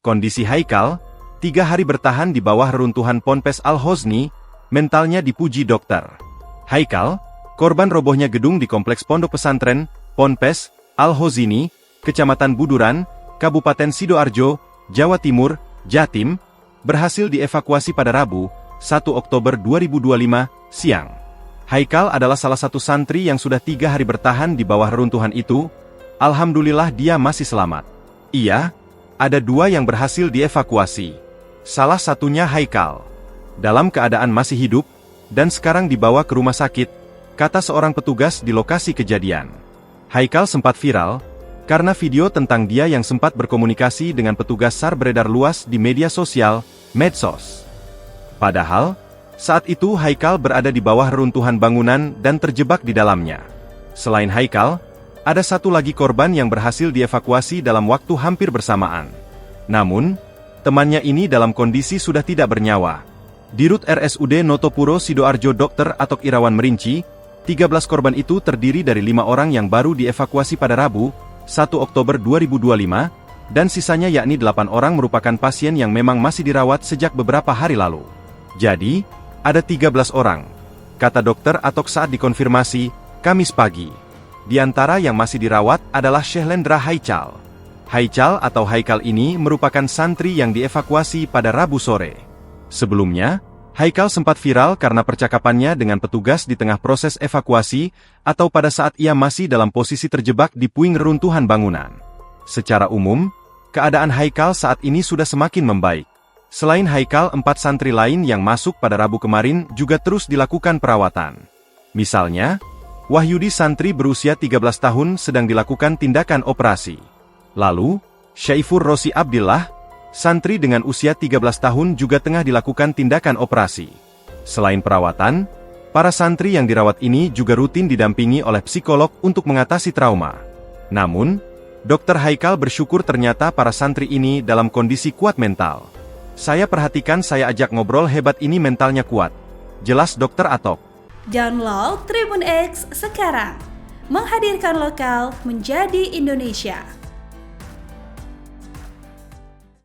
Kondisi Haikal, 3 hari bertahan di bawah reruntuhan Ponpes Al-Hosni, mentalnya dipuji dokter. Haikal, korban robohnya gedung di kompleks pondok pesantren, Ponpes Al-Hosni, Kecamatan Buduran, Kabupaten Sidoarjo, Jawa Timur, Jatim, berhasil dievakuasi pada Rabu, 1 Oktober 2025, siang. Haikal adalah salah satu santri yang sudah 3 hari bertahan di bawah reruntuhan itu. Alhamdulillah dia masih selamat. Iya, ada 2 yang berhasil dievakuasi. Salah satunya Haikal. Dalam keadaan masih hidup, dan sekarang dibawa ke rumah sakit, kata seorang petugas di lokasi kejadian. Haikal sempat viral, karena video tentang dia yang sempat berkomunikasi dengan petugas SAR beredar luas di media sosial, medsos. Padahal, saat itu Haikal berada di bawah reruntuhan bangunan dan terjebak di dalamnya. Selain Haikal, ada satu lagi korban yang berhasil dievakuasi dalam waktu hampir bersamaan. Namun, temannya ini dalam kondisi sudah tidak bernyawa. Dirut RSUD Notopuro Sidoarjo Dr. Atok Irawan merinci, 13 korban itu terdiri dari 5 orang yang baru dievakuasi pada Rabu, 1 Oktober 2025, dan sisanya yakni 8 orang merupakan pasien yang memang masih dirawat sejak beberapa hari lalu. Jadi, ada 13 orang, kata dokter Atok saat dikonfirmasi, Kamis pagi. Di antara yang masih dirawat adalah Syehlendra Haical. Haical atau Haikal ini merupakan santri yang dievakuasi pada Rabu sore. Sebelumnya, Haikal sempat viral karena percakapannya dengan petugas di tengah proses evakuasi, atau pada saat ia masih dalam posisi terjebak di puing reruntuhan bangunan. Secara umum, keadaan Haikal saat ini sudah semakin membaik. Selain Haikal, 4 santri lain yang masuk pada Rabu kemarin juga terus dilakukan perawatan. Misalnya, Wahyudi santri berusia 13 tahun sedang dilakukan tindakan operasi. Lalu, Syaifur Rosi Abdillah, santri dengan usia 13 tahun juga tengah dilakukan tindakan operasi. Selain perawatan, para santri yang dirawat ini juga rutin didampingi oleh psikolog untuk mengatasi trauma. Namun, Dr. Haikal bersyukur ternyata para santri ini dalam kondisi kuat mental. Saya perhatikan saya ajak ngobrol hebat ini mentalnya kuat. Jelas Dr. Atok. Download Tribun X sekarang. Menghadirkan lokal menjadi Indonesia.